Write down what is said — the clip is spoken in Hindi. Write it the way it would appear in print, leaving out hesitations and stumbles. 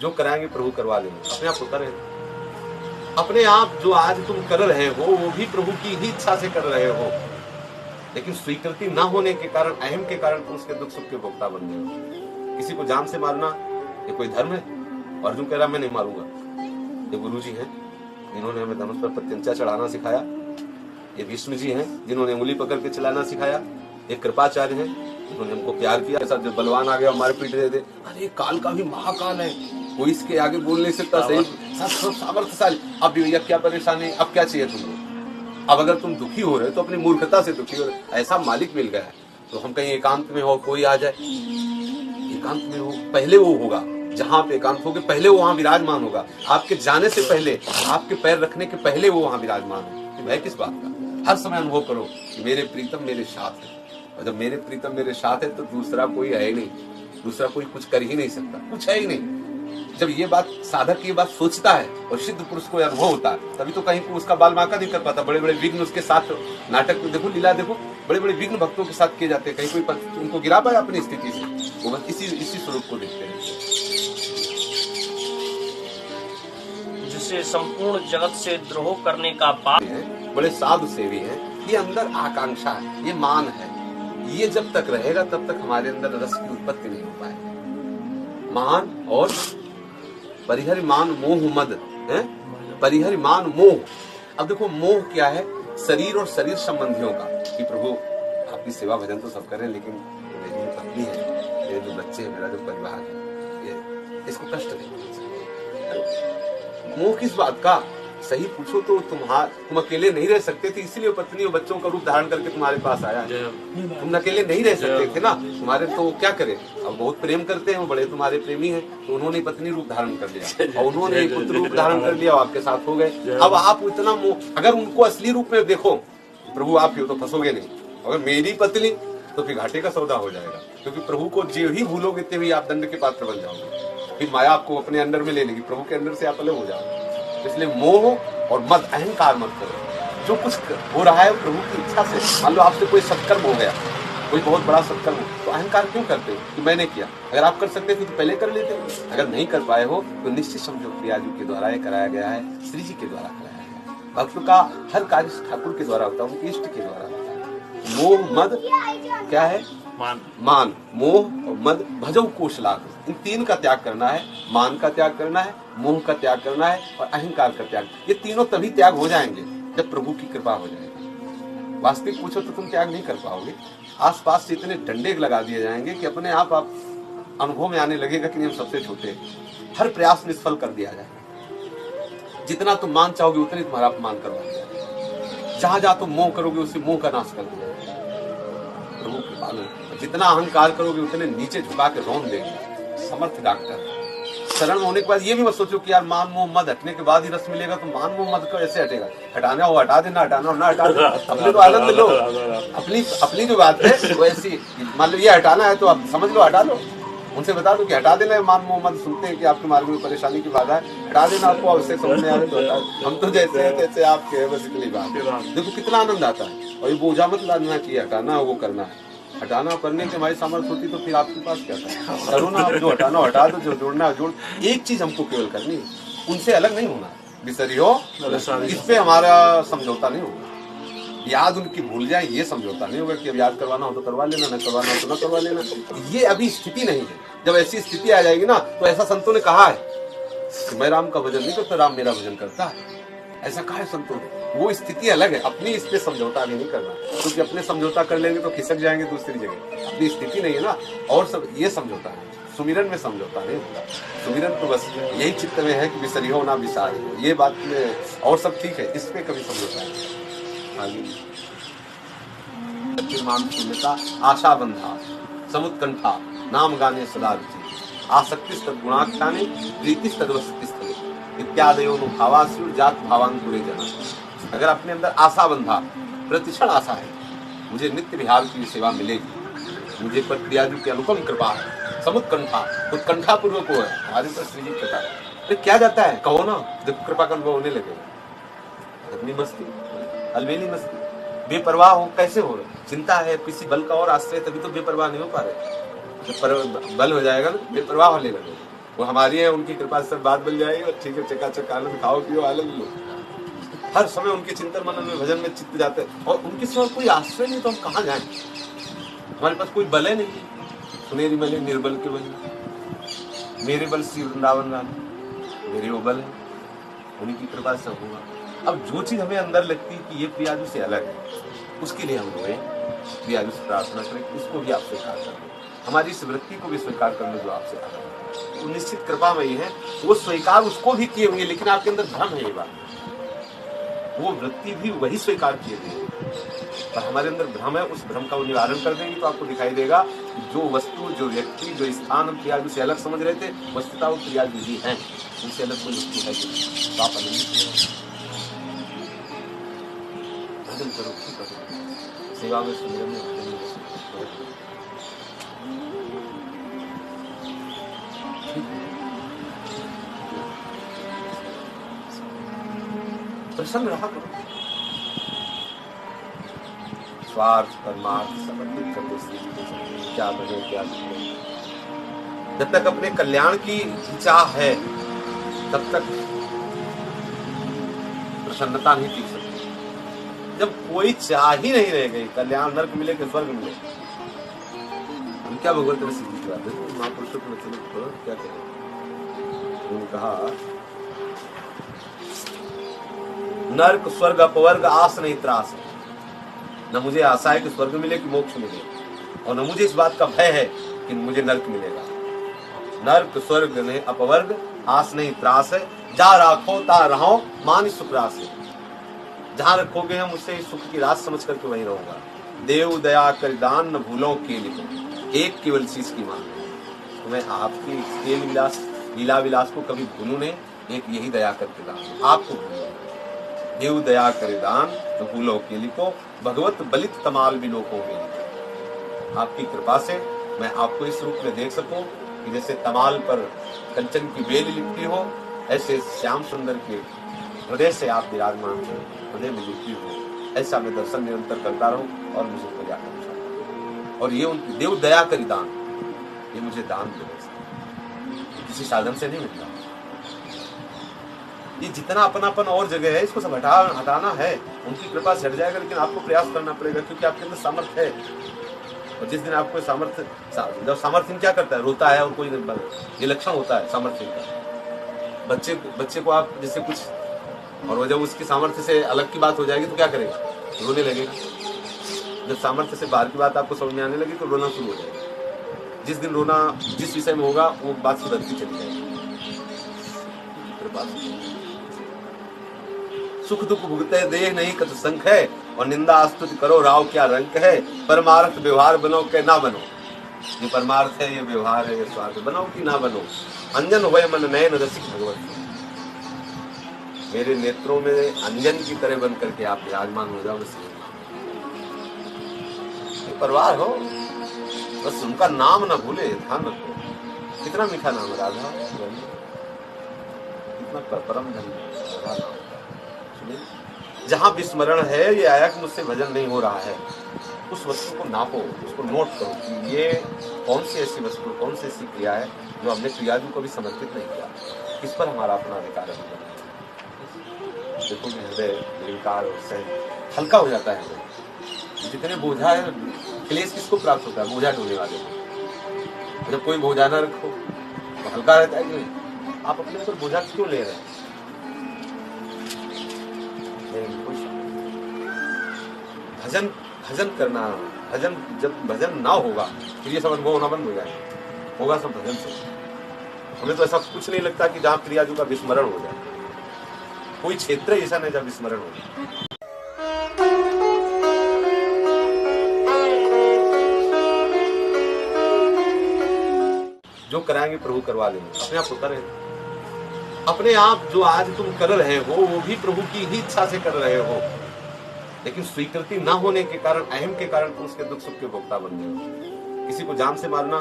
जो कराएंगे प्रभु करवा लेंगे, अपने आप होता रहेगा। अपने आप जो आज तुम कर रहे हो वो भी प्रभु की ही इच्छा से कर रहे हो, लेकिन स्वीकृति न होने के कारण, अहम के कारण तुम उसके दुख सुख के भोक्ता बन गए हो। किसी को जान से मारना ये कोई धर्म है? अर्जुन कह रहा मैं नहीं मारूंगा। ये गुरु जी हैं जिन्होंने हमें धनुष पर प्रत्यंचा चढ़ाना सिखाया, ये भीष्म जी हैं जिन्होंने उंगली पकड़ के चलाना सिखाया, ये कृपाचार्य हैं जिन्होंने हमको प्यार किया। ऐसा जो बलवान आ गया हमारे पीठ दे दे, अरे काल का भी महाकाल है, कोई इसके आगे बोल नहीं सकता, सही सब सामर्थ्यशाली। अब भैया क्या परेशानी, अब क्या चाहिए तुमको? अब अगर तुम दुखी हो रहे हो तो अपनी मूर्खता से दुखी हो रहे, ऐसा मालिक मिल गया है। तो हम कहीं एकांत में हो, कोई आ जाए, एकांत में हो, पहले वो होगा जहां पे एकांत होगे, पहले वो वहां विराजमान होगा। आपके जाने से पहले, आपके पैर रखने के पहले वो वहां विराजमान हो। भय किस बात का? हर समय अनुभव करो कि मेरे प्रीतम मेरे साथ है, और जब मेरे प्रीतम मेरे साथ है तो दूसरा कोई है ही नहीं, दूसरा कोई कुछ कर ही नहीं सकता, कुछ है ही नहीं। जब ये बात साधक ये बात सोचता है और सिद्ध पुरुष को अनुभव होता है, तभी तो कहीं को उसका बाल बांका नहीं कर पाता। बड़े बड़े विघ्न उसके साथ, नाटक में देखो, लीला देखो, बड़े बड़े विघ्न भक्तों के साथ किए जाते हैं, कहीं कोई उनको गिरा पाया अपनी स्थिति से? वो बस इसी स्वरूप को देखते हैं। जिसे संपूर्ण जगत से द्रोह करने का पाप है, बड़े साधु सेवी हैं, ये अंदर आकांक्षा है, ये मान है, ये जब तक रहेगा तब तक हमारे अंदर रस की उत्पत्ति नहीं हो पाएगी। मान और परिहरि मान मोह मद है, परिहरि मान मोह। अब देखो मोह क्या है? शरीर और शरीर संबंधियों का, कि प्रभु आपकी सेवा भजन तो सब करें, लेकिन मेरी जो पत्नी है, मेरे जो बच्चे हैं, मेरा जो परिवार है, ये इसको कष्ट नहीं। मोह किस बात का? सही पूछो तो तुम अकेले नहीं रह सकते थे, इसलिए पत्नी और बच्चों का रूप धारण करके तुम्हारे पास आया। तुम अकेले नहीं रह सकते थे ना, तुम्हारे तो क्या करे, अब बहुत प्रेम करते हैं, वो बड़े तुम्हारे प्रेमी हैं, तो उन्होंने पत्नी रूप धारण कर लिया और उन्होंने पुत्र रूप धारण कर लिया और आपके साथ हो गए। अब आप इतना मोह, अगर उनको असली रूप में देखो, प्रभु आप ही तो फंसोगे नहीं। अगर मेरी पत्नी तो फिर घाटे का सौदा हो जाएगा, क्योंकि प्रभु को जो ही भूलोगे तभी आप दंड के पात्र बन जाओगे, फिर माया आपको अपने अंदर में ले लेगी, प्रभु के अंदर से आप अलग हो जाओगे। इसलिए मोह और मद, अहंकार मत करो। जो कुछ हो रहा है प्रभु की इच्छा से, मान लो आपसे कोई सत्कर्म हो गया, कोई बहुत बड़ा सत्कर्म हो, तो अहंकार क्यों करते हो कि मैंने किया? अगर आप कर सकते थे तो पहले कर लेते। अगर नहीं कर पाए हो तो निश्चित समझो प्रिया जी के द्वारा ये कराया गया है, श्री जी के द्वारा कराया गया है। भक्तों का हर कार्य ठाकुर के द्वारा होता है, उनके इष्ट के द्वारा होता है। मोह मद क्या है? मान, मोह और मद भजौ कोशलाग, इन तीन का त्याग करना है। मान का त्याग करना है, मोह का त्याग करना है और अहंकार का त्याग। ये तीनों तभी त्याग हो जाएंगे जब प्रभु की कृपा हो जाएगी। वास्तविक पूछो तो तुम त्याग नहीं कर पाओगे। आसपास से इतने डंडे लगा दिए जाएंगे कि अपने आप अनुभव में आने लगेगा कि हम सबसे छोटे हैं। हर प्रयास निष्फल कर दिया जाएगा। जितना तुम मान चाहोगे उतने तुम्हारा अपमान करवा दिया जाएगा। जहां जहां तुम मोह करोगे उससे मोह का नाश कर दिया जाएगा। प्रभु कृपा में जितना अहंकार करोगे उतने नीचे झुका के रौन देंगे। समर्थ डॉक्टर शरण होने के बाद ये भी मत सोचो कि यार मान मोह मद हटने के बाद ही रस मिलेगा, तो मान मोह मद कैसे हटेगा? हटाना हो हटा देना, हटाना हो ना हटा देना, अपने तो आनंद लो। अपनी जो बात है वो ऐसी, मान लो ये हटाना है तो आप समझ लो हटा लो। उनसे बता दो कि हटा देना है मान मोह मद। सुनते हैं कि आपके मार्ग में परेशानी की बाधा है, हटा देना, आपको आवश्यक समझ में आ रहे तो हटा। हम तो जैसे हैं तैसे आपके हैं, बस इतनी बात। देखो कितना आनंद आता है। और ये बोझा मत लादना कि हटाना वो करना है। हटाना करने की हमारी सामर्थ्य होती तो फिर आपके पास क्या था? करो ना, आप जो हटाना हटा दो, जो जोड़ना जोड़। एक चीज हमको केवल करनी है, उनसे अलग नहीं होना। बिसरियो इस पे हमारा समझौता नहीं होगा। याद उनकी भूल जाए ये समझौता नहीं होगा कि अब याद करवाना हो तो करवा लेना, न करवाना हो तो न करवा लेना। ये अभी स्थिति नहीं है। जब ऐसी स्थिति आ जाएगी ना, तो ऐसा संतों ने कहा है कि मैं राम का भजन नहीं करता, राम मेरा भजन करता है। ऐसा कहा है संतों ने। वो स्थिति अलग है, अपनी इस पे समझौता भी नहीं करना, क्योंकि अपने समझौता कर लेंगे तो खिसक जाएंगे दूसरी जगह। अपनी स्थिति नहीं है ना, और सब ये समझौता है। सुमिरन में समझौता नहीं होगा। सुमिरन तो बस यही चित्त में है कि बिसरी हो ना विसारी हो, ये बात में, और सब ठीक है, इस पे कभी समझौता नहीं। आगे आशा बंधा समुत्कंठा नाम गाने सदा रुचि आसक्ति तद्गुणाख्याने प्रीति तद्वसति स्थले इत्यादयो भावासुर जात भावांकुरे जना। अगर अपने अंदर आशा बंधा, प्रतिक्षण आशा है, मुझे नित्य विहार की सेवा मिलेगी, मुझे पर प्रियाजू की अनुपम कृपा है, समुत्कंठा उत्कंठा पूर्वक है हमारे पर श्री जी कृपा है। अरे क्या जाता है, कहो ना, जब कृपा का अनुभव होने लगेगा। अपनी मस्ती, अलबेली मस्ती, बेपरवाह हो कैसे हो रहे? चिंता है, किसी बल का और आश्रय, तभी तो बेपरवाह नहीं हो पा रहे। जब बल हो जाएगा ना, बेपरवाह होने लगेगा। वो हमारी है, उनकी कृपा से सब बात बन जाएगी और ठीक है, चकाचक आनंद खाओ पियो आनंद लो। हर समय उनके चिंतन मनन में भजन में चित्त जाते हैं, और उनके सिवा कोई आश्रय नहीं तो हम कहाँ जाएं? हमारे पास कोई बल है नहीं। सुनेरी मले निर्बल के बल, मेरे बल श्री वृंदावन रानी, मेरे वो बल है, उन्हीं की कृपा से होगा। अब जो चीज हमें अंदर लगती है कि ये प्रियाजू से अलग है, उसके लिए हम रोए, प्रियाजू से प्रार्थना करें, इसको भी आप स्वीकार कर लो, हमारी इस वृत्ति को भी स्वीकार कर लो जो आपसे आ रहा है। तो निश्चित कृपा में ही है, वो स्वीकार उसको भी किए होंगे, लेकिन आपके अंदर भ्रम है ये बात, वो वृत्ति भी वही स्वीकार किए गए, पर हमारे अंदर भ्रम है। उस भ्रम का वो निवारण कर देंगे तो आपको दिखाई देगा जो वस्तु, जो व्यक्ति, जो स्थान हम प्रियाजू से अलग समझ रहे थे, वस्तुतः वो प्रियाजू ही हैं, उनसे अलग कोई वस्तु है नहीं। तो आप आनंदित भजन करो, सेवा में, सुमिरन में, प्रसन्न रहा करो, स्वार्थ परमार्थ समर्पित करके क्या बने क्या बने। जब तक अपने कल्याण की चाह है तब तक प्रसन्नता नहीं टिक सकती। जब कोई चाह ही नहीं रह गई, कल्याण नर्क मिले कि स्वर्ग मिले, हम क्या भगवत ने सीधी बात है, महापुरुषों को क्या कहें। उन्होंने कहा नर्क स्वर्ग अपवर्ग आस नहीं त्रास है, न मुझे आशा है कि स्वर्ग मिले कि मोक्ष मिले, और न मुझे इस बात का भय है कि मुझे नर्क मिलेगा। नर्क स्वर्ग नहीं अपवर्ग आस नहीं त्रास है, जा राखो ता रहो मान सुख रास है। जहां रखोगे हम उससे सुख की रास समझ करके वहीं रहूंगा। देव दया कर दान न भूलो के लिए, एक केवल शीश की मान। तो मैं आपकी खेल विलास लीला विलास को कभी भूलू नहीं, एक यही दया करके दान आपको भूलो। देव दया करे दान न भूलो के लिखो, भगवत बलित तमाल भी लोगों में। आपकी कृपा से मैं आपको इस रूप में देख सकूं कि जैसे तमाल पर कंचन की बेल लिपटी हो, ऐसे श्याम सुंदर के हृदय से आप विराजमान हो, हृदय में लिपटी हो, ऐसा मैं दर्शन निरंतर करता रहूं और मुझे प्रया करना। और ये उनकी देव दया करी दान, ये मुझे दान दे, किसी साधन से नहीं मिलता। ये जितना अपनापन और जगह है, इसको सब हटाना है, उनकी कृपा से हट जाएगा, लेकिन आपको प्रयास करना पड़ेगा, क्योंकि आपके अंदर सामर्थ्य है। और जिस दिन आपको सामर्थ्य, जब सामर्थ्य क्या करता है, रोता है और कोई नहीं, ये लक्षण होता है सामर्थ्य का। बच्चे को आप जैसे कुछ, और वो जब उसकी सामर्थ्य से अलग की बात हो जाएगी तो क्या करेगा, रोने लगेगा। जब सामर्थ्य से बाहर की बात आपको समझ में आने लगी तो रोना शुरू हो जाएगा। जिस दिन रोना जिस विषय में होगा वो बात सुधरती चली जाएगी। सुख दुख भुगते देह नहीं कत संख है, और निंदा स्तुति करो राव क्या रंक है। परमार्थ व्यवहार बनो के ना बनो, ये परमार्थ है, ये व्यवहार है, ये स्वार्थ बनो कि ना बनो। अंजन होय मन नयन रसिक भगवत, मेरे नेत्रों में अंजन की तरह बन करके आप विराजमान हो जाओ। परवार हो, बस उनका नाम ना भूले, ध्यान रखो। कितना मीठा नाम है राधा, कितना परम धन। जहां विस्मरण है, ये आया कि मुझसे भजन नहीं हो रहा है, उस वस्तु को नापो, उसको नोट करो कि ये कौन सी ऐसी वस्तु, कौन सी ऐसी क्रिया है जो हमने प्रियाजू को भी समर्पित नहीं किया, किस पर हमारा अपना अधिकार है। देखो हृदय निर्विकार और सहज हल्का हो जाता है। जितने बोझा है, क्लेश किसको प्राप्त होता है, बोझा ढोने वाले को। जब कोई बोझा ना रखो तो हल्का रहता है कि नहीं। आप अपने ऊपर बोझा क्यों ले रहे हैं? भजन करना, जब भजन ना होगा फिर ये सब अनुभव होना बंद हो जाए, होगा सब भजन से। हमें तो ऐसा कुछ नहीं लगता कि जहाँ प्रियाजू का विस्मरण हो जाए, कोई क्षेत्र ऐसा नहीं जहाँ विस्मरण हो जाए। जो कराएंगे प्रभु करवा लेंगे, अपने आप होता रहेगा। अपने आप जो आज तुम कर रहे हो वो भी प्रभु की ही इच्छा से कर रहे हो, लेकिन स्वीकृति न होने के कारण, अहम के कारण तुम उसके दुख सुख के भोक्ता बन गए हो। किसी को जान से मारना